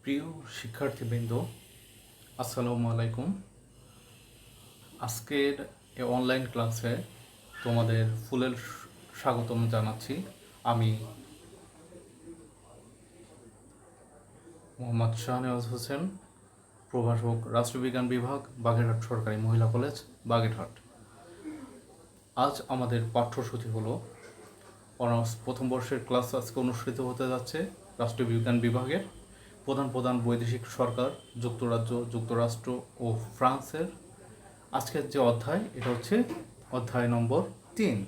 প্রিয় শিক্ষার্থীবৃন্দ, আসসালামু আলাইকুম। আজকের এই অনলাইন ক্লাসে তোমাদের ফুলের স্বাগতম জানাচ্ছি। আমি মোহাম্মদ শাহনেওয়াজ হোসেন, প্রভাষক, রাষ্ট্রবিজ্ঞান বিভাগ, বাগেরহাট সরকারি মহিলা কলেজ, বাগেরহাট। আজ আমাদের পাঠ্যসূচি হলো অনার্স প্রথম বর্ষের ক্লাস আজকে অনুষ্ঠিত হতে যাচ্ছে রাষ্ট্রবিজ্ঞান বিভাগের। প্রধান বৈদেশিক সরকার, যুক্তরাজ্য, যুক্তরাষ্ট্র ও ফ্রান্সের আজকের যে অধ্যায়, এটা হচ্ছে অধ্যায় নম্বর 3।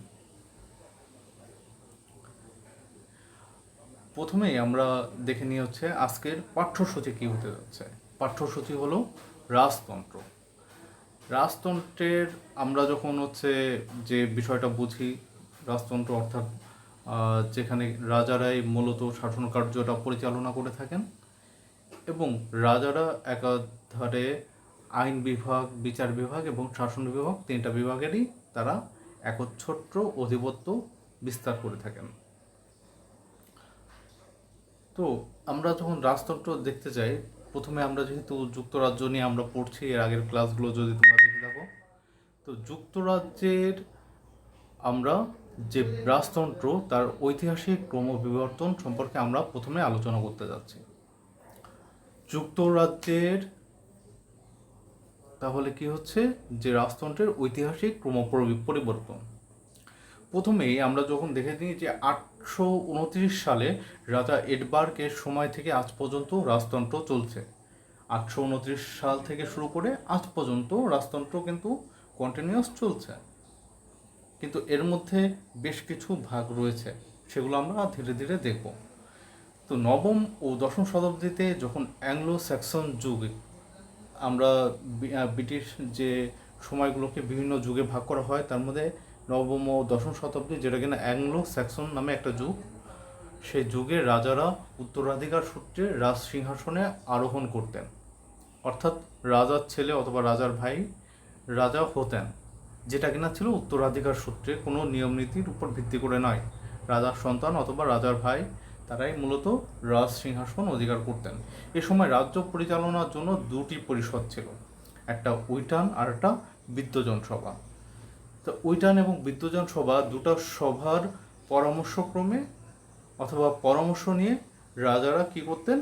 প্রথমেই আমরা দেখে নিয়ে হচ্ছে আজকের পাঠ্যসূচি কী হতে যাচ্ছে। পাঠ্যসূচি হলো রাজতন্ত্র। রাজতন্ত্রের আমরা যখন হচ্ছে যে বিষয়টা বুঝি, রাজতন্ত্র অর্থাৎ যেখানে রাজারাই মূলত শাসন কার্যটা পরিচালনা করে থাকেন এবং রাজারা একাধারে আইন বিভাগ, বিচার বিভাগ এবং শাসন বিভাগ, 3টা বিভাগেরই তারা একচ্ছত্র আধিপত্য বিস্তার করে থাকেন। তো আমরা যখন রাজতন্ত্র দেখতে যাই, প্রথমে আমরা যেহেতু যুক্তরাজ্য নিয়ে আমরা পড়ছি, এর আগের ক্লাসগুলো যদি তোমরা দেখে থাকো, তো যুক্তরাজ্যের আমরা যে রাজতন্ত্র তার ঐতিহাসিক ক্রমবিবর্তন সম্পর্কে আমরা প্রথমে আলোচনা করতে যাচ্ছি। যুক্তরাজ্যের তাহলে কি হচ্ছে যে রাজতন্ত্রের ঐতিহাসিক পরিবর্তন। প্রথমেই আমরা যখন দেখে নিই যে 829 সালে রাজা এডবার্গের সময় থেকে আজ পর্যন্ত রাজতন্ত্র চলছে। 829 সাল থেকে শুরু করে আজ পর্যন্ত রাজতন্ত্র কিন্তু কন্টিনিউয়াস চলছে, কিন্তু এর মধ্যে বেশ কিছু ভাগ রয়েছে, সেগুলো আমরা ধীরে ধীরে দেখব। তো নবম ও দশম শতাব্দীতে যখন অ্যাংলো স্যাক্সন যুগে, আমরা ব্রিটিশ যে সময়গুলোকে বিভিন্ন যুগে ভাগ করা হয়, তার মধ্যে নবম ও দশম শতাব্দী, যেটা কিনা অ্যাংলো স্যাক্সন নামে একটা যুগ, সেই যুগে রাজারা উত্তরাধিকার সূত্রে রাজ সিংহাসনে আরোহণ করতেন, অর্থাৎ রাজার ছেলে অথবা রাজার ভাই রাজা হতেন, যেটা কিনা ছিল উত্তরাধিকার সূত্রে, কোনো নিয়ম নীতির উপর ভিত্তি করে নয়। রাজার সন্তান অথবা রাজার ভাই তারাই মূলত রাজ সিংহাসন অধিকার করতেন। এ সময় রাজ্য পরিচালনার জন্য 2টি পরিষদ ছিল, একটা উইটান আর একটা বিদ্বজন সভা। তো উইটান এবং বিদ্বজন সভা, দুটো সভার পরামর্শক্রমে অথবা পরামর্শ নিয়ে রাজারা কি করতেন,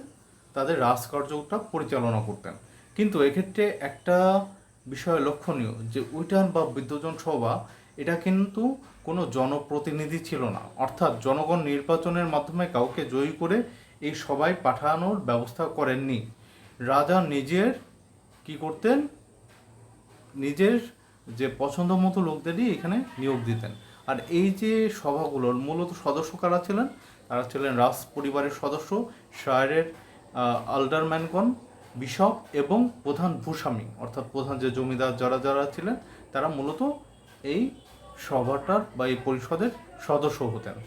তাদের রাজকার্যটা পরিচালনা করতেন। কিন্তু এক্ষেত্রে একটা বিষয় লক্ষণীয় যে উইটান বা বিদ্বজন সভা এটা কিন্তু কোনো জনপ্রতিনিধি ছিল না, অর্থাৎ জনগণ নির্বাচনের মাধ্যমে কাউকে জয়ী করে এই সভায় পাঠানোর ব্যবস্থা করেননি। রাজা নিজের কি করতেন, নিজের যে পছন্দ মতো লোকদেরই এখানে নিয়োগ দিতেন। আর এই যে সভাগুলোর মূলত সদস্য কারা ছিলেন, তারা ছিলেন রাজ পরিবারের সদস্য, শায়ারের আল্ডারম্যানগণ, বিশপ এবং প্রধান ভূস্বামী, অর্থাৎ প্রধান যে জমিদার যারা যারা ছিলেন, তারা মূলত এই সভাটার বা এই পরিষদের সদস্য হতেন।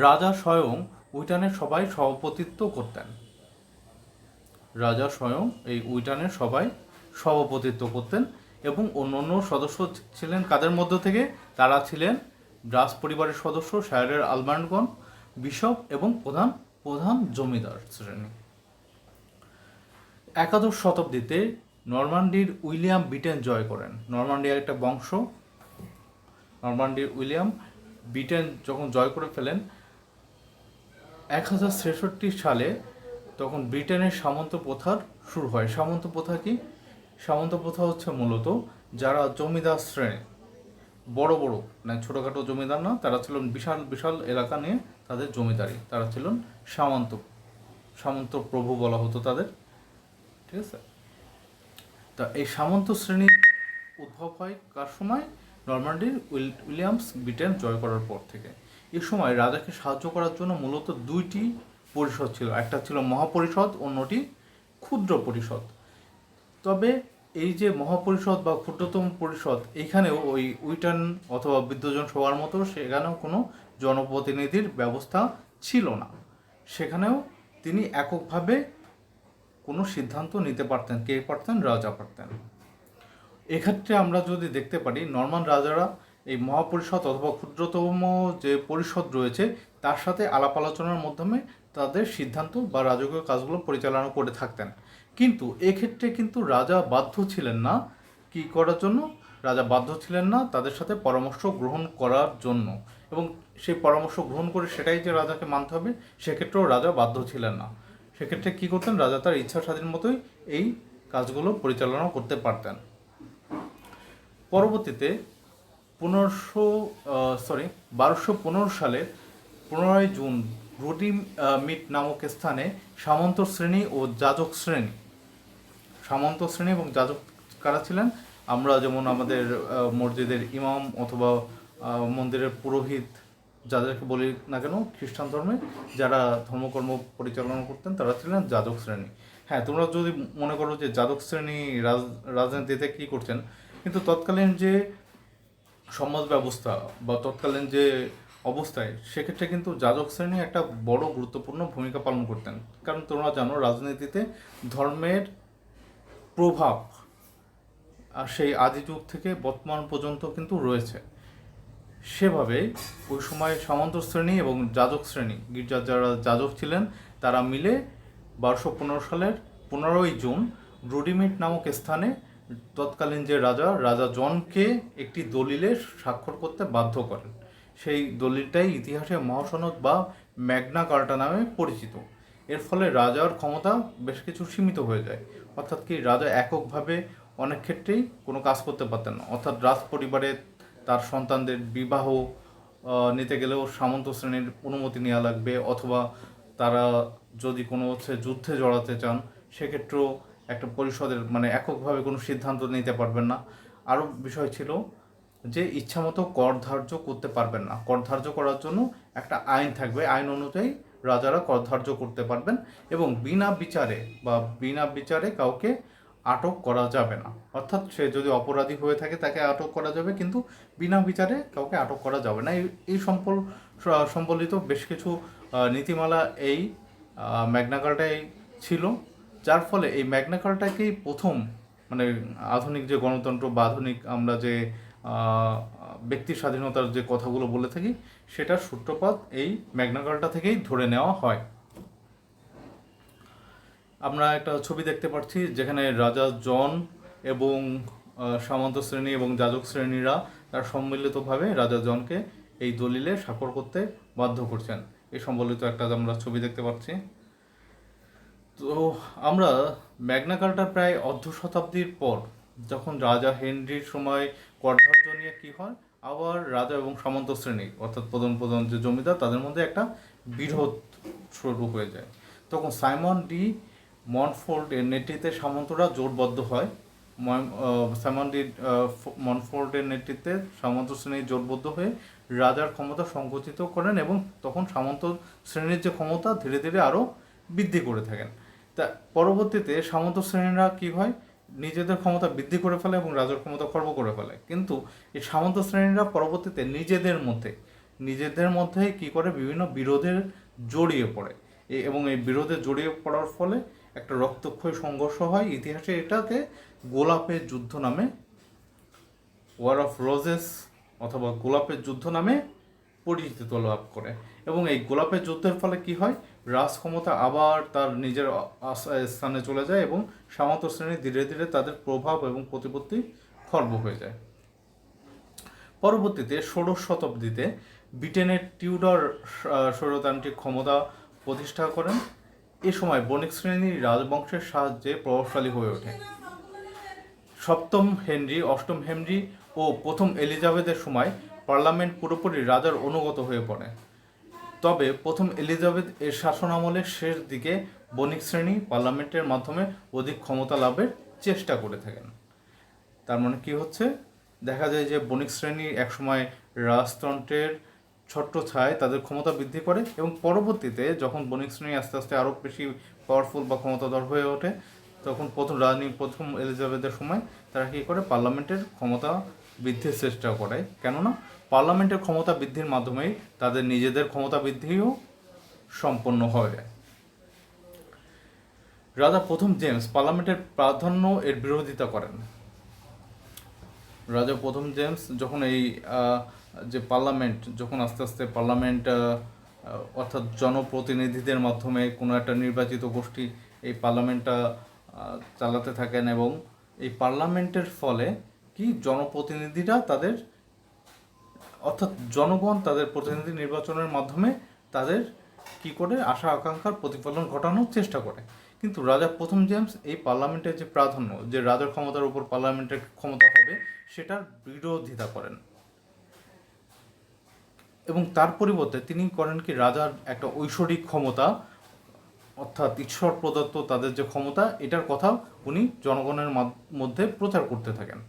রাজা স্বয়ং উইটানের সভায় সভাপতিত্ব করতেন। রাজা স্বয়ং এই উইটানের সভায় সভাপতিত্ব করতেন এবং অন্যান্য সদস্য ছিলেন কাদের মধ্য থেকে, তারা ছিলেন রাজ পরিবারের সদস্য, শায়ারের আলবার্নগণ, বিশপ এবং প্রধান প্রধান জমিদার শ্রেণী। 11শ শতাব্দীতে নরমান্ডির উইলিয়াম ব্রিটেন জয় করেন। নরমান্ডির একটা বংশ, নরমান্ডির উইলিয়াম ব্রিটেন যখন জয় করে ফেলেন 1063 সালে, তখন ব্রিটেনের সামন্ত প্রথার শুরু হয়। সামন্ত প্রথা কি? সামন্ত প্রথা হচ্ছে মূলত যারা জমিদার শ্রেণী, বড় বড় মানে ছোটোখাটো জমিদার না, তারা ছিলেন বিশাল বিশাল এলাকা নিয়ে তাদের জমিদারি, তারা ছিলেন সামন্ত, সামন্ত প্রভু বলা হতো তাদের, ঠিক আছে। তা এই সামন্ত শ্রেণীর উদ্ভব হয় কার সময়? নরমান্ডির উইলিয়ামস ব্রিটেন জয় করার পর থেকে। এই সময় রাজাকে সাহায্য করার জন্য মূলত 2টি পরিষদ ছিল, একটা ছিল মহাপরিষদ, অন্যটি ক্ষুদ্র পরিষদ। তবে এই যে মহাপরিষদ বা ক্ষুদ্রতম পরিষদ, এইখানেও ওই উইটান অথবা বিদ্বজন সভার মতো সেখানেও কোনো জনপ্রতিনিধির ব্যবস্থা ছিল না। সেখানেও তিনি এককভাবে কোনো সিদ্ধান্ত নিতে পারতেন। কে পারতেন? রাজা পারতেন। এক্ষেত্রে আমরা যদি দেখতে পারি, নরমান রাজারা এই মহাপরিষদ অথবা ক্ষুদ্রতম যে পরিষদ রয়েছে তার সাথে আলাপ আলোচনার মাধ্যমে তাদের সিদ্ধান্ত বা রাজকীয় কাজগুলো পরিচালনা করে থাকতেন। কিন্তু এক্ষেত্রে কিন্তু রাজা বাধ্য ছিলেন না কি করার জন্য, রাজা বাধ্য ছিলেন না তাদের সাথে পরামর্শ গ্রহণ করার জন্য, এবং সেই পরামর্শ গ্রহণ করে সেটাই যে রাজাকে মানতে হবে সেক্ষেত্রেও রাজা বাধ্য ছিলেন না। সেক্ষেত্রে কী করতেন, রাজা তার ইচ্ছা স্বাধীন মতোই এই কাজগুলো পরিচালনা করতে পারতেন। পরবর্তীতে 1215 সালে 15 জুন রুডিমিট নামক স্থানে সামন্ত শ্রেণী এবং যাজক কারা ছিলেন, আমরা যেমন আমাদের মসজিদের ইমাম অথবা মন্দিরের পুরোহিত যাদেরকে বলি না কেন খ্রিস্টান ধর্মে যারা ধর্মকর্ম পরিচালনা করতেন তারা ছিলেন যাজক শ্রেণী। হ্যাঁ, তোমরা যদি মনে করো যে যাজক শ্রেণী রাজনীতিতে কী করছেন, কিন্তু তৎকালীন যে সমাজ ব্যবস্থা বা তৎকালীন যে অবস্থায় সেক্ষেত্রে কিন্তু যাজক শ্রেণী একটা বড় গুরুত্বপূর্ণ ভূমিকা পালন করতেন। কারণ তোমরা জানো রাজনীতিতে ধর্মের প্রভাব আর সেই আদি যুগ থেকে বর্তমান পর্যন্ত কিন্তু রয়েছে। সেভাবে ওই সময় সামন্ত শ্রেণী এবং যাজক শ্রেণী, গির্জার যারা যাজক ছিলেন তারা মিলে 1215 সালের 15 জুন রুডিমিট নামক স্থানে তৎকালীন যে রাজা জনকে একটি দলিলে স্বাক্ষর করতে বাধ্য করেন। সেই দলিলটাই ইতিহাসে মহাসনদ বা ম্যাগনা কার্টা নামে পরিচিত। এর ফলে রাজার ক্ষমতা বেশ কিছু সীমিত হয়ে যায়, অর্থাৎ কি রাজা এককভাবে অনেক ক্ষেত্রেই কোনো কাজ করতে পারতেন না। অর্থাৎ রাজ পরিবারে তার সন্তানদের বিবাহ নিতে গেলেও সামন্ত শ্রেণীর অনুমতি নেওয়া লাগবে, অথবা তারা যদি কোনো যুদ্ধে জড়াতে চান সেক্ষেত্রেও একটা পরিষদের এককভাবে কোনো সিদ্ধান্ত নিতে পারবেন না। আরও বিষয় ছিল যে ইচ্ছামতো কর ধার্য করতে পারবেন না, কর ধার্য করার জন্য একটা আইন থাকবে, আইন অনুযায়ী রাজারা কর ধার্য করতে পারবেন, এবং বিনা বিচারে কাউকে আটক করা যাবে না। অর্থাৎ সে যদি অপরাধী হয়ে থাকে তাকে আটক করা যাবে, কিন্তু বিনা বিচারে কাউকে আটক করা যাবে না। এই সম্বলিত বেশ কিছু নীতিমালা এই ম্যাগনা কার্টায় ছিল, যার ফলে এই ম্যাগনা কার্টাকেই প্রথম আধুনিক যে গণতন্ত্র বা আধুনিক আমরা যে ব্যক্তি স্বাধীনতার যে কথাগুলো বলে থাকি সেটার সূত্রপাত এই ম্যাগনা কার্টা থেকেই ধরে নেওয়া হয়। আমরা একটা ছবি দেখতে পাচ্ছি যেখানে রাজা জন এবং সামন্ত শ্রেণী এবং যাজক শ্রেণীরা তার সম্মিলিতভাবে রাজা জনকে এই দলিলে স্বাক্ষর করতে বাধ্য করছেন। এই সম্বলিত একটা আমরা ছবি দেখতে পাচ্ছি। তো আমরা ম্যাগনা কার্টার প্রায় অর্ধ শতাব্দীর পর যখন রাজা হেনরির সময় করধার্য নিয়ে কী হয়, আবার রাজা এবং সামন্ত শ্রেণী অর্থাৎ প্রধান যে জমিদার তাদের মধ্যে একটা বিরোধ শুরু হয়ে যায়। তখন সাইমন ডি মন্টফোর্ট এর নেতৃত্বে সামন্তরা জোটবদ্ধ হয়। সাইমন ডি মন্টফোর্টের নেতৃত্বে সামন্ত শ্রেণী জোটবদ্ধ হয়ে রাজার ক্ষমতা সংকুচিত করেন, এবং তখন সামন্ত শ্রেণীর যে ক্ষমতা ধীরে ধীরে আরও বৃদ্ধি করে থাকেন। তা পরবর্তীতে সামন্ত শ্রেণীরা কী হয়, নিজেদের ক্ষমতা বৃদ্ধি করে ফেলে এবং রাজার ক্ষমতা খর্ব করে ফেলে। কিন্তু এই সামন্ত শ্রেণীরা পরবর্তীতে নিজেদের মধ্যে কী করে, বিভিন্ন বিরোধে জড়িয়ে পড়ে, এবং এই বিরোধে জড়িয়ে পড়ার ফলে একটা রক্তক্ষয়ী সংঘর্ষ হয়। ইতিহাসে এটাকে গোলাপের যুদ্ধ নামে, ওয়ার অফ রোজেস অথবা গোলাপের যুদ্ধ নামে পরিচিতি লাভ করে। এবং এই গোলাপের যুদ্ধের ফলে কি হয়, রাজ ক্ষমতা আবার তার নিজের স্থানে চলে যায় এবং সামন্ত শ্রেণী ধীরে ধীরে তাদের প্রভাব এবং প্রতিপত্তি খর্ব হয়ে যায়। পরবর্তীতে 16 শতাব্দীতে ব্রিটেনের টিউডর স্বৈরতান্ত্রিক ক্ষমতা প্রতিষ্ঠা করেন। এ সময় বণিক শ্রেণী রাজবংশের সাহায্যে প্রভাবশালী হয়ে ওঠে। সপ্তম হেনরি, অষ্টম হেনরি ও প্রথম এলিজাবেথের সময় পার্লামেন্ট পুরোপুরি রাজার অনুগত হয়ে পড়ে। তবে প্রথম এলিজাবেথ এর শাসনামলের শেষ দিকে বণিক শ্রেণী পার্লামেন্টের মাধ্যমে অধিক ক্ষমতা লাভের চেষ্টা করে থাকেন। তার মানে কি হচ্ছে, দেখা যায় যে বণিক শ্রেণী একসময় রাজতন্ত্রের ছত্রছায়ায় তাদের ক্ষমতা বৃদ্ধি করে, এবং পরবর্তীতে যখন বণিক শ্রেণী আস্তে আস্তে আরও বেশি পাওয়ারফুল বা ক্ষমতাধর হয়ে ওঠে, তখন প্রথম এলিজাবেথের সময় তারা কী করে, পার্লামেন্টের ক্ষমতা বৃদ্ধির চেষ্টা করে। কেননা পার্লামেন্টের ক্ষমতা বৃদ্ধির মাধ্যমেই তাদের নিজেদের ক্ষমতা বৃদ্ধিও সম্পন্ন হয়। রাজা প্রথম জেমস পার্লামেন্টের প্রাধান্য এর বিরোধিতা করেন। রাজা প্রথম জেমস যখন এই যে পার্লামেন্ট, যখন আস্তে আস্তে পার্লামেন্ট অর্থাৎ জনপ্রতিনিধিদের মাধ্যমে কোনো একটা নির্বাচিত গোষ্ঠী এই পার্লামেন্টটা চালাতে থাকেন, এবং এই পার্লামেন্টের ফলে কি জনপ্রতিনিধিরা তাদের, অর্থাৎ জনগণ তাদের প্রতিনিধি নির্বাচনের মাধ্যমে তাদের কি করে আশা আকাঙ্ক্ষার প্রতিফলন ঘটানোর চেষ্টা করে। কিন্তু রাজা প্রথম জেমস এই পার্লামেন্টের যে প্রাধান্য, যে রাজার ক্ষমতার উপর পার্লামেন্টের ক্ষমতা হবে, সেটার বিরোধিতা করেন, এবং তার পরিবর্তে তিনি করেন কি, রাজার একটা ঐশ্বরিক ক্ষমতা, অর্থাৎ ঈশ্বর প্রদত্ত তাদের যে ক্ষমতা, এটার কথা উনি জনগণের মধ্যে প্রচার করতে থাকেন।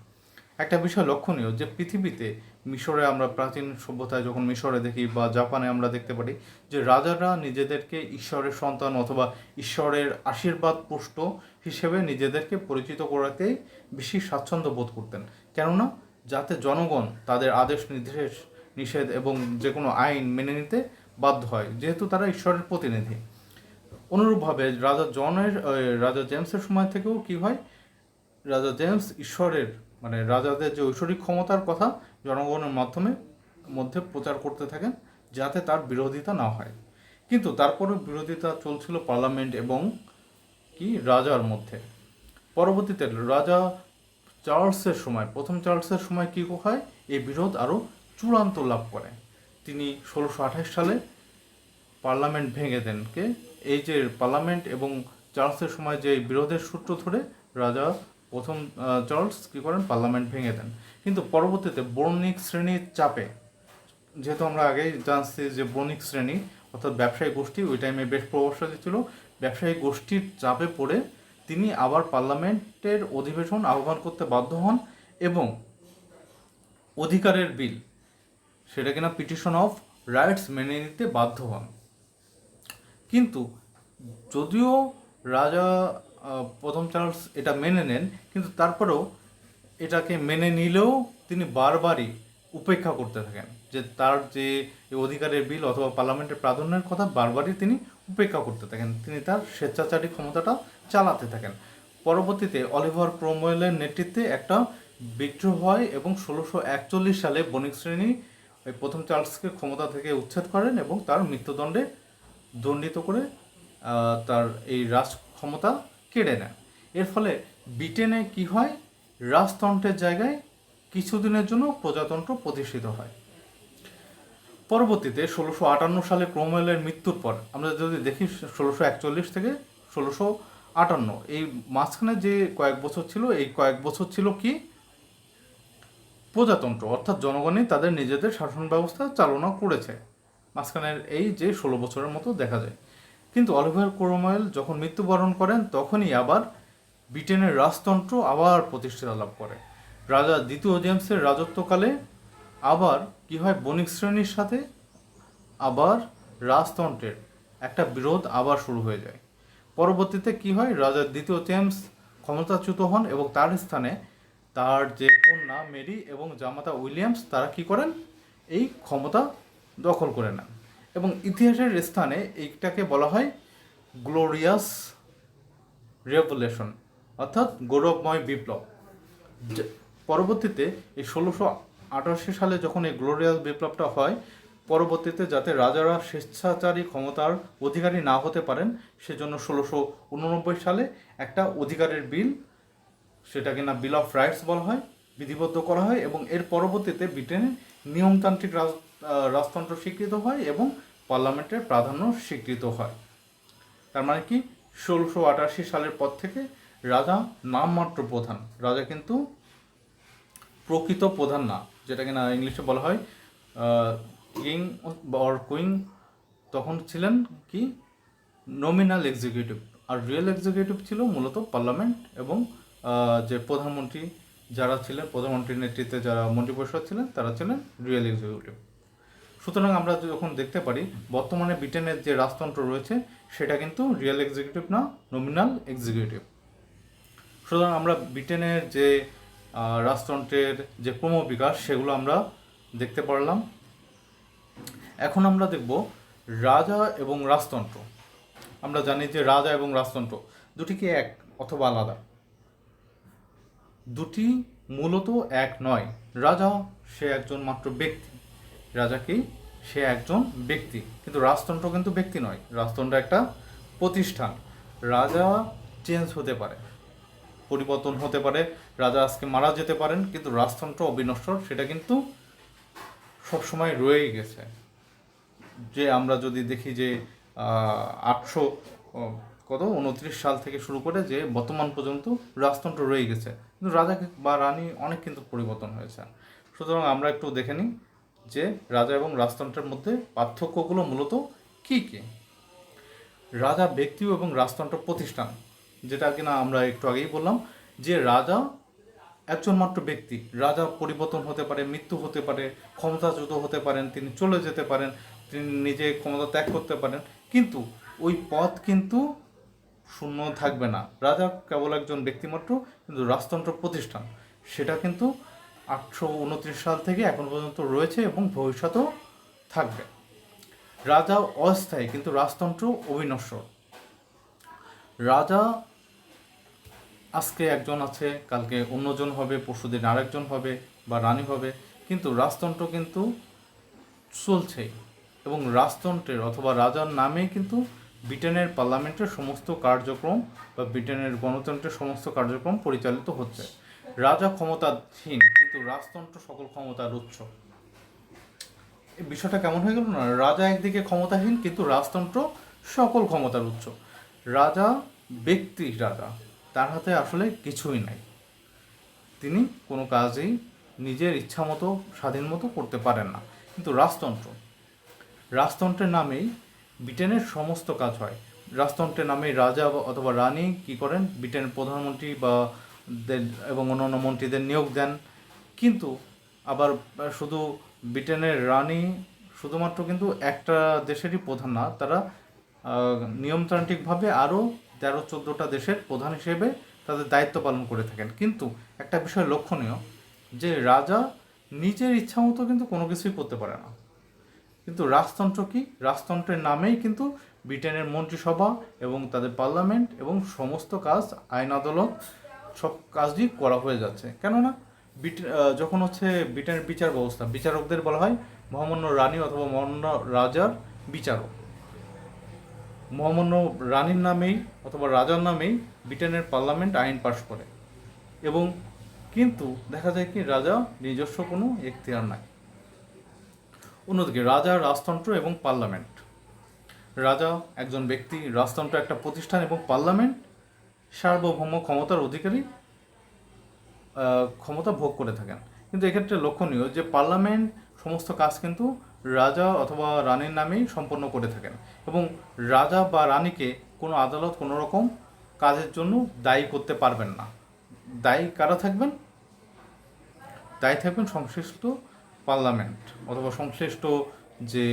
একটা বিষয় লক্ষণীয় যে পৃথিবীতে, মিশরে আমরা প্রাচীন সভ্যতায় যখন মিশরে দেখি বা জাপানে আমরা দেখতে পারি যে রাজারা নিজেদেরকে ঈশ্বরের সন্তান অথবা ঈশ্বরের আশীর্বাদ পুষ্ট হিসেবে নিজেদেরকে পরিচিত করাতেই বেশি স্বাচ্ছন্দ্য বোধ করতেন। কেননা যাতে জনগণ তাদের আদেশ নির্দেশ নিষেধ এবং যে কোনো আইন মেনে নিতে বাধ্য হয়, যেহেতু তারা ঈশ্বরের প্রতিনিধি। অনুরূপভাবে রাজা জেমসের সময় থেকেও কি হয়, রাজা জেমস ঈশ্বরের মানে রাজাদের যে ঐশ্বরিক ক্ষমতার কথা জনগণের মধ্যে প্রচার করতে থাকেন, যাতে তার বিরোধিতা না হয়। কিন্তু তারপরেও বিরোধিতা চলছিল পার্লামেন্ট এবং কি রাজার মধ্যে। পরবর্তীতে রাজা চার্লসের সময়, প্রথম চার্লসের সময় কী হয়, এই বিরোধ আরও চূড়ান্ত লাভ করে। তিনি 1628 সালে পার্লামেন্ট ভেঙে দেন। এই যে পার্লামেন্ট এবং চার্লসের সময় যে বিরোধের সূত্র ধরে রাজা প্রথম চার্লস কী করেন, পার্লামেন্ট ভেঙে দেন। কিন্তু পরবর্তীতে বণিক শ্রেণীর চাপে, যেহেতু আমরা আগেই জানছি যে বণিক শ্রেণী অর্থাৎ ব্যবসায়ী গোষ্ঠী ওই টাইমে বেশ প্রভাবশালী ছিল, ব্যবসায়ী গোষ্ঠীর চাপে পড়ে তিনি আবার পার্লামেন্টের অধিবেশন আহ্বান করতে বাধ্য হন এবং অধিকারের বিল, সেটা কিনা পিটিশন অফ রাইটস, মেনে নিতে বাধ্য হন। কিন্তু যদিও রাজা প্রথম চার্লস এটা মেনে নেন, কিন্তু তারপরেও এটাকে মেনে নিলেও তিনি বারবারই উপেক্ষা করতে থাকেন, যে তার যে অধিকারের বিল অথবা পার্লামেন্টের প্রাধান্যের কথা বারবারই তিনি উপেক্ষা করতে থাকেন। তিনি তার স্বেচ্ছাচারী ক্ষমতাটা চালাতে থাকেন। পরবর্তীতে অলিভার ক্রomwell-এর নেতৃত্বে একটা বিদ্রোহ হয় এবং 1641 সালে বণিক শ্রেণী ওই প্রথম চার্লসকে ক্ষমতা থেকে উচ্ছেদ করেন এবং তার মৃত্যুদণ্ডে দণ্ডিত করে তার এই রাজ ক্ষমতা কেড়ে নেন। এর ফলে ব্রিটেনে কি হয়, রাজতন্ত্রের জায়গায় কিছুদিনের জন্য প্রজাতন্ত্র প্রতিষ্ঠিত হয়। পরবর্তীতে 1658 সালে ক্রomwell-এর মৃত্যুর পর আমরা যদি দেখি 1641 থেকে 1658, এই মাঝখানে যে কয়েক বছর ছিল, এই কয়েক বছর ছিল কি, প্রজাতন্ত্র, অর্থাৎ জনগণই তাদের নিজেদের শাসন ব্যবস্থা চালনা করেছে। মাঝখানের এই যে 16 বছরের মতো দেখা যায়। কিন্তু অলিভার ক্রomwell যখন মৃত্যুবরণ করেন, তখনই আবার ব্রিটেনের রাজতন্ত্র আবার প্রতিষ্ঠা লাভ করে। রাজা দ্বিতীয় জেমসের রাজত্বকালে আবার কি হয়, বণিক শ্রেণীর সাথে আবার রাজতন্ত্রের একটা বিরোধ আবার শুরু হয়ে যায়। পরবর্তীতে কি হয়, রাজা দ্বিতীয় জেমস ক্ষমতাচ্যুত হন এবং তার স্থানে তার যে কন্যা মেরি এবং জামাতা উইলিয়ামস তারা কি করেন, এই ক্ষমতা দখল করে নেন। এবং ইতিহাসের স্থানে এইটাকে বলা হয় গ্লোরিয়াস রেভলিউশন, অর্থাৎ গৌরবময় বিপ্লব। পরবর্তীতে এই 1688 সালে যখন এই গ্লোরিয়াস বিপ্লবটা হয়, পরবর্তীতে যাতে রাজারা স্বেচ্ছাচারী ক্ষমতার অধিকারী না হতে পারেন, সেজন্য 1689 সালে একটা অধিকারের বিল, সেটা কিনা বিল অফ রাইটস বলা হয়, বিধিবদ্ধ করা হয় এবং এর পরবর্তীতে ব্রিটেনে নিয়মতান্ত্রিক রাজতন্ত্র স্বীকৃত হয় এবং পার্লামেন্টের প্রাধান্য স্বীকৃত হয়। তার মানে কি, 1688 সালের পর থেকে রাজা নামমাত্র প্রধান, রাজা কিন্তু প্রকৃত প্রধান না, যেটা কিনা ইংলিশে বলা হয় কিং অর কুইন, তখন ছিলেন কি নমিনাল এক্সিকিউটিভ, আর রিয়েল এক্সিকিউটিভ ছিল মূলত পার্লামেন্ট এবং যে প্রধানমন্ত্রী যারা ছিলেন, প্রধানমন্ত্রীর নেতৃত্বে যারা মন্ত্রিপরিষদ ছিলেন, তারা ছিলেন রিয়েল এক্সিকিউটিভ। সুতরাং আমরা যখন দেখতে পারি বর্তমানে ব্রিটেনের যে রাজতন্ত্র রয়েছে, সেটা কিন্তু রিয়েল এক্সিকিউটিভ না, নমিনাল এক্সিকিউটিভ। সুতরাং আমরা ব্রিটেনের যে রাজতন্ত্রের যে ক্রমবিকাশ, সেগুলো আমরা দেখতে পারলাম। এখন আমরা দেখব রাজা এবং রাজতন্ত্র। আমরা জানি যে রাজা এবং রাজতন্ত্র দুটি কি এক অথবা আলাদা? দুটি মূলত এক নয়। রাজা সে একজন মাত্র ব্যক্তি, রাজা কি সে একজন ব্যক্তি, কিন্তু রাজতন্ত্র কিন্তু ব্যক্তি নয়, রাজতন্ত্র একটা প্রতিষ্ঠান। রাজা চেঞ্জ হতে পারে, পরিবর্তন হতে পারে, রাজা আজকে মারা যেতে পারেন, কিন্তু রাজতন্ত্র অবিনশ্বর, সেটা কিন্তু সবসময় রয়েই গেছে। যে আমরা যদি দেখি যে 829 সাল থেকে শুরু করে যে বর্তমান পর্যন্ত রাজতন্ত্র রয়ে গেছে, কিন্তু রাজা বা রানী অনেক কিন্তু পরিবর্তন হয়েছে। সুতরাং আমরা একটু দেখে নিই যে রাজা এবং রাজতন্ত্রের মধ্যে পার্থক্যগুলো মূলত কী কী। রাজা ব্যক্তি এবং রাজতন্ত্র প্রতিষ্ঠান, যেটা কিনা আমরা একটু আগেই বললাম যে রাজা একজন মাত্র ব্যক্তি। রাজা পরিবর্তন হতে পারে, মৃত্যু হতে পারে, ক্ষমতাচ্যুত হতে পারেন, তিনি চলে যেতে পারেন, তিনি নিজে ক্ষমতা ত্যাগ করতে পারেন, কিন্তু ওই পদ কিন্তু শূন্য থাকবে না। রাজা কেবল একজন ব্যক্তিমাত্র, কিন্তু রাজতন্ত্র প্রতিষ্ঠান সেটা কিন্তু 829 সাল থেকে এখন পর্যন্ত রয়েছে এবং ভবিষ্যতেও থাকবে। রাজা অস্থায়ী, কিন্তু রাজতন্ত্র অবিনশ্বর। রাজা আজকে একজন আছে, কালকে অন্যজন হবে, পরশুদিন আরেকজন হবে বা রানী হবে, কিন্তু রাজতন্ত্র কিন্তু চলছেই। এবং রাজতন্ত্রের অথবা রাজার নামেই কিন্তু ব্রিটেনের পার্লামেন্টের সমস্ত কার্যক্রম বা ব্রিটেনের গণতন্ত্রের সমস্ত কার্যক্রম পরিচালিত হচ্ছে। রাজা ক্ষমতাহীন, কিন্তু রাজতন্ত্র সকল ক্ষমতার উৎস। এই বিষয়টা কেমন হয়ে গেল না? রাজা একদিকে ক্ষমতাহীন, কিন্তু রাজতন্ত্র সকল ক্ষমতার উৎস। রাজা ব্যক্তি, রাজা তার হাতে আসলে কিছুই নাই, তিনি কোনো কাজেই নিজের ইচ্ছা মতো স্বাধীন মতো করতে পারেন না। কিন্তু রাজতন্ত্রের নামেই ব্রিটেনের সমস্ত কাজ হয়। রাজতন্ত্রের নামেই রাজা অথবা রানী কী করেন, ব্রিটেনের প্রধানমন্ত্রী বা এবং অন্যান্য মন্ত্রীদের নিয়োগ দেন। কিন্তু আবার শুধু ব্রিটেনের রানী শুধুমাত্র কিন্তু একটা দেশেরই প্রধান না, তারা নিয়মতান্ত্রিকভাবে আরও 13-14টা দেশের প্রধান হিসেবে তাদের দায়িত্ব পালন করে থাকেন। কিন্তু একটা বিষয় লক্ষণীয় যে রাজা নিজের ইচ্ছা মতো কিন্তু কোনো কিছুই করতে পারে না। কিন্তু রাজতন্ত্র কি? রাজতন্ত্রের নামেই কিন্তু ব্রিটেনের মন্ত্রিসভা এবং তাদের পার্লামেন্ট এবং সমস্ত কাজ, আইন আদালত, সব কাজই করা হয়ে যাচ্ছে। কেননা যখন হচ্ছে ব্রিটেনের বিচার ব্যবস্থা, বিচারকদের বলা হয় মহামান্য রানী অথবা মহামান্য রাজার বিচারক। মহামান্য রানীর নামেই অথবা রাজার নামেই ব্রিটেনের পার্লামেন্ট আইন পাশ করে, এবং কিন্তু দেখা যায় কি রাজা নিজস্ব কোনো এখতিয়ার নাই। অন্যদিকে রাজা, রাজতন্ত্র এবং পার্লামেন্ট। রাজা একজন ব্যক্তি, রাজতন্ত্র একটা প্রতিষ্ঠান এবং পার্লামেন্ট সার্বভৌম ক্ষমতার অধিকারী, ক্ষমতা ভোগ করে থাকেন। কিন্তু এক্ষেত্রে লক্ষণীয় যে পার্লামেন্ট সমস্ত কাজ কিন্তু রাজা অথবা রানীর নামেই সম্পন্ন করে থাকেন, এবং রাজা বা রানীকে কোনো আদালত কোনো রকম কাজের জন্য দায়ী করতে পারবেন না। দায়ী কারা থাকবেন? দায়ী থাকবেন সংশ্লিষ্ট পার্লামেন্ট অথবা সংশ্লিষ্ট যে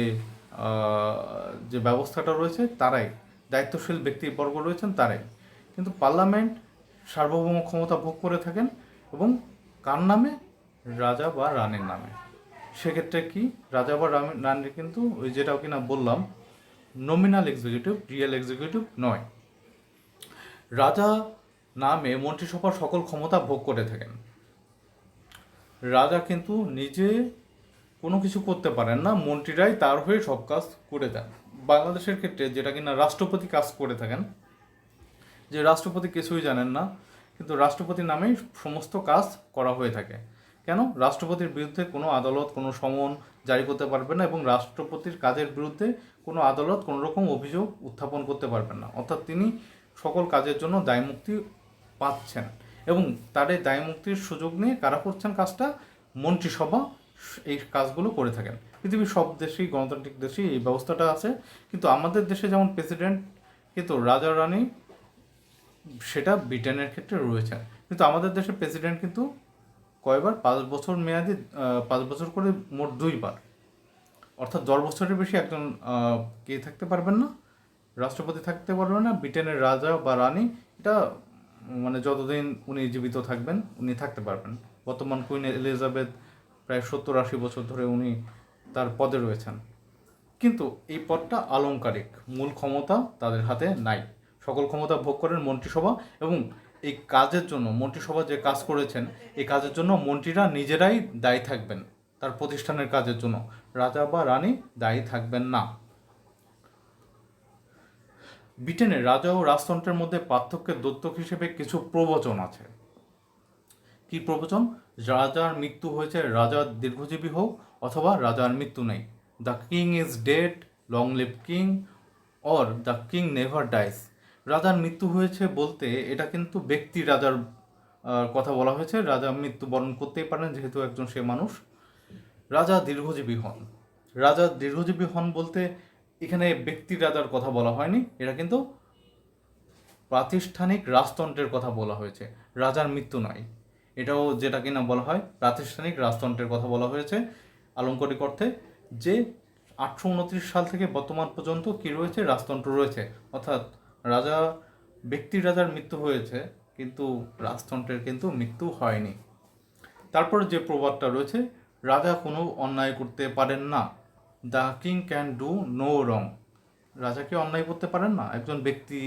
যে ব্যবস্থাটা রয়েছে তারাই, দায়িত্বশীল ব্যক্তিবর্গ রয়েছেন তারাই। কিন্তু পার্লামেন্ট সার্বভৌম ক্ষমতা ভোগ করে থাকেন, এবং কার নামে? রাজা বা রানীর নামে। সেক্ষেত্রে কি রাজা বা রানীর কিন্তু ওই যেটাও কিনা বললাম নমিনাল এক্সিকিউটিভ, রিয়েল এক্সিকিউটিভ নয়। রাজা নামে মন্ত্রিসভার সকল ক্ষমতা ভোগ করে থাকেন। রাজা কিন্তু নিজে কোনো কিছু করতে পারেন না, মন্ত্রীরাই তার হয়ে সব কাজ করে দেন। বাংলাদেশের ক্ষেত্রে যেটা কিনা রাষ্ট্রপতি কাজ করে থাকেন, যে রাষ্ট্রপতি কিছুই জানেন না, কিন্তু রাষ্ট্রপতির নামেই সমস্ত কাজ করা হয়ে থাকে। কেন? রাষ্ট্রপতির বিরুদ্ধে কোনো আদালত কোনো সমন জারি করতে পারবে না, এবং রাষ্ট্রপতির কাজের বিরুদ্ধে কোনো আদালত কোনো রকম অভিযোগ উত্থাপন করতে পারবেন না। অর্থাৎ তিনি সকল কাজের জন্য দায়মুক্তি পাচ্ছেন, এবং তার এই দায়মুক্তির সুযোগ নিয়ে কারা করছেন কাজটা? মন্ত্রিসভা এই কাজগুলো করে থাকেন। পৃথিবীর সব দেশেই, গণতান্ত্রিক দেশেই এই ব্যবস্থাটা আছে। কিন্তু আমাদের দেশে যেমন প্রেসিডেন্ট, কিন্তু রাজা রানী সেটা ব্রিটেনের ক্ষেত্রে রয়েছে। কিন্তু আমাদের দেশের প্রেসিডেন্ট কিন্তু কয়বার? 5 বছর মেয়াদি, 5 বছর করে মোট 2বার, অর্থাৎ 10 বছরের বেশি একজন কে থাকতে পারবেন না, রাষ্ট্রপতি থাকতে পারবেন না। ব্রিটেনের রাজা বা রানী এটা মানে যতদিন উনি জীবিত থাকবেন উনি থাকতে পারবেন। বর্তমান কুইন এলিজাবেথ প্রায় 70-80 বছর ধরে উনি তার পদে রয়েছেন। কিন্তু এই পদটা আলংকারিক, মূল ক্ষমতা তাদের হাতে নাই। সকল ক্ষমতা ভোগ করেন মন্ত্রিসভা, এবং এই কাজের জন্য মন্ত্রিসভা যে কাজ করেছেন এই কাজের জন্য মন্ত্রীরা নিজেরাই দায়ী থাকবেন। তার প্রতিষ্ঠানের কাজের জন্য রাজা বা রানী দায়ী থাকবেন না। ব্রিটেনের রাজা ও রাজতন্ত্রের মধ্যে পার্থক্যের দ্যোতক হিসেবে কিছু প্রবচন আছে। কি প্রবচন? রাজার মৃত্যু হয়েছে, রাজা দীর্ঘজীবী হোক, অথবা রাজার মৃত্যু নেই। The king is dead, long live king, or the king never dies. রাজার মৃত্যু হয়েছে বলতে এটা কিন্তু ব্যক্তি রাজার কথা বলা হয়েছে। রাজা মৃত্যুবরণ করতেই পারেন, যেহেতু একজন সে মানুষ। রাজা দীর্ঘজীবী হন। রাজা দীর্ঘজীবী হন বলতে এখানে ব্যক্তি রাজার কথা বলা হয়নি, এটা কিন্তু প্রাতিষ্ঠানিক রাজতন্ত্রের কথা বলা হয়েছে, রাজার মৃত্যু নয়। এটাও যেটা কিনা বলা হয় প্রাতিষ্ঠানিক রাজতন্ত্রের কথা বলা হয়েছে আলংকারিক অর্থে, যে 829 সাল থেকে বর্তমান পর্যন্ত কি রয়েছে? রাজতন্ত্র রয়েছে। অর্থাৎ ব্যক্তি রাজার মৃত্যু হয়েছে, কিন্তু রাজতন্ত্রের কিন্তু মৃত্যু হয়নি। তারপরে যে প্রবাদটা রয়েছে, রাজা কোনো অন্যায় করতে পারেন না। The king can do no wrong. রাজা কি অন্যায় করতে পারেন না? একজন ব্যক্তি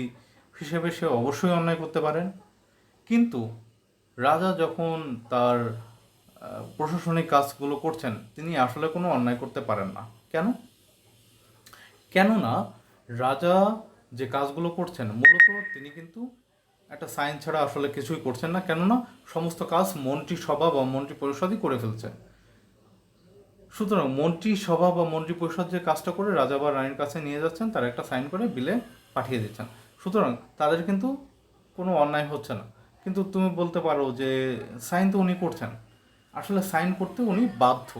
হিসেবে সে অবশ্যই অন্যায় করতে পারেন, কিন্তু রাজা যখন তার প্রশাসনিক কাজগুলো করছেন, তিনি আসলে কোনো অন্যায় করতে পারেন না। কেননা রাজা যে কাজগুলো করছেন মূলত তিনি কিন্তু একটা সাইন ছাড়া আসলে কিছুই করছেন না, কেননা সমস্ত কাজ মন্ত্রিসভা বা মন্ত্রী পরিষদই করে ফেলছে। সুতরাং মন্ত্রিসভা বা মন্ত্রী পরিষদ যে কাজটা করে রাজা বা রানীর কাছে নিয়ে যাচ্ছেন, তারা একটা সাইন করে বিলে পাঠিয়ে দিচ্ছেন। সুতরাং তাদের কিন্তু কোনো অন্যায় হচ্ছে না। কিন্তু তুমি বলতে পারো যে সাইন তো উনি করছেন, আসলে সাইন করতে উনি বাধ্য।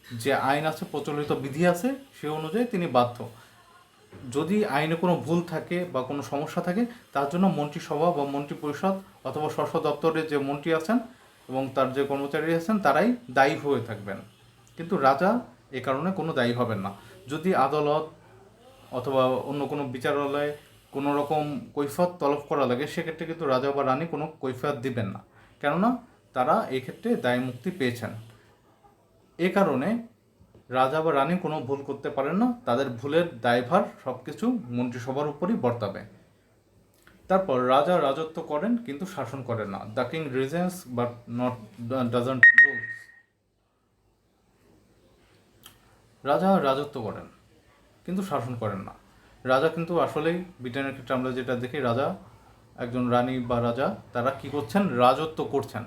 যে আইন আছে, প্রচলিত বিধি আছে, সে অনুযায়ী তিনি বাধ্য। যদি আইনে কোনো ভুল থাকে বা কোনো সমস্যা থাকে, তার জন্য মন্ত্রিসভা বা মন্ত্রী পরিষদ অথবা স্বরাষ্ট্র দপ্তরের যে মন্ত্রী আছেন এবং তার যে কর্মচারী আছেন, তারাই দায়ী হয়ে থাকবেন। কিন্তু রাজা এ কারণে কোনো দায়ী হবেন না। যদি আদালত অথবা অন্য কোনো বিচারালয়ে কোনো রকম কৈফিয়ত তলব করা লাগে, সেক্ষেত্রে কিন্তু রাজা বা রানী কোনো কৈফিয়ত দিবেন না, কেননা তারা এই ক্ষেত্রে দায় মুক্তি পেয়েছেন। এ কারণে রাজা বা রানী কোনো ভুল করতে পারেন না, তাদের ভুলের দায়ভার সব কিছু মন্ত্রিসভার উপরই বর্তাবে। তারপর রাজা রাজত্ব করেন কিন্তু শাসন করেন না। The king reasons but not doesn't rules. রাজা রাজত্ব করেন কিন্তু শাসন করেন না। রাজা কিন্তু আসলেই ব্রিটেনের ক্ষেত্রে আমরা যেটা দেখি, রাজা একজন রানী বা রাজা তারা কি করছেন? রাজত্ব করছেন।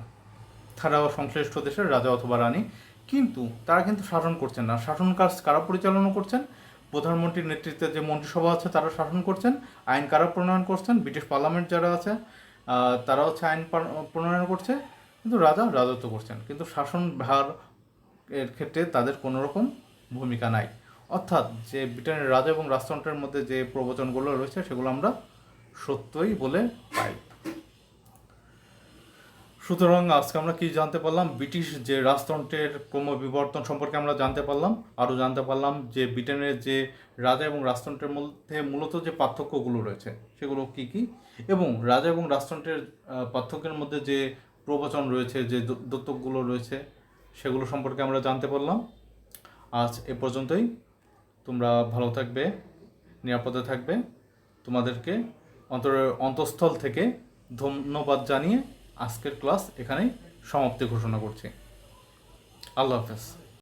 তারা সংশ্লিষ্ট দেশের রাজা অথবা রানী, কিন্তু তারা কিন্তু শাসন করছেন না। শাসন কাজ কারা পরিচালনা করছেন? প্রধানমন্ত্রীর নেতৃত্বে যে মন্ত্রিসভা আছে তারা শাসন করছেন। আইন কারা প্রণয়ন করছেন? ব্রিটিশ পার্লামেন্ট যারা আছে তারা হচ্ছে আইন প্রণয়ন করছে। কিন্তু রাজা রাজত্ব করছেন, কিন্তু শাসন ভার এর ক্ষেত্রে তাদের কোনো রকম ভূমিকা নাই। অর্থাৎ যে ব্রিটেনের রাজা এবং রাজতন্ত্রের মধ্যে যে প্রবচনগুলো রয়েছে, সেগুলো আমরা সত্যই বলে পাই। সুতরাং আজকে আমরা কি জানতে পারলাম? ব্রিটিশ যে রাজতন্ত্রের ক্রমবিবর্তন সম্পর্কে আমরা জানতে পারলাম। আরও জানতে পারলাম যে ব্রিটেনের যে রাজা এবং রাজতন্ত্রের মধ্যে মূলত যে পার্থক্যগুলো রয়েছে সেগুলো কি কি, এবং রাজা এবং রাজতন্ত্রের পার্থক্যের মধ্যে যে প্রবচন রয়েছে, যে দ্যোতকগুলো রয়েছে, সেগুলো সম্পর্কে আমরা জানতে পারলাম। আজ এ পর্যন্তই। তোমরা ভালো থাকবে, নিরাপদে থাকবে। তোমাদেরকে অন্তঃস্থল থেকে ধন্যবাদ জানিয়ে আজকের ক্লাস এখানেই সমাপ্তি ঘোষণা করছি। আল্লাহ হাফেজ।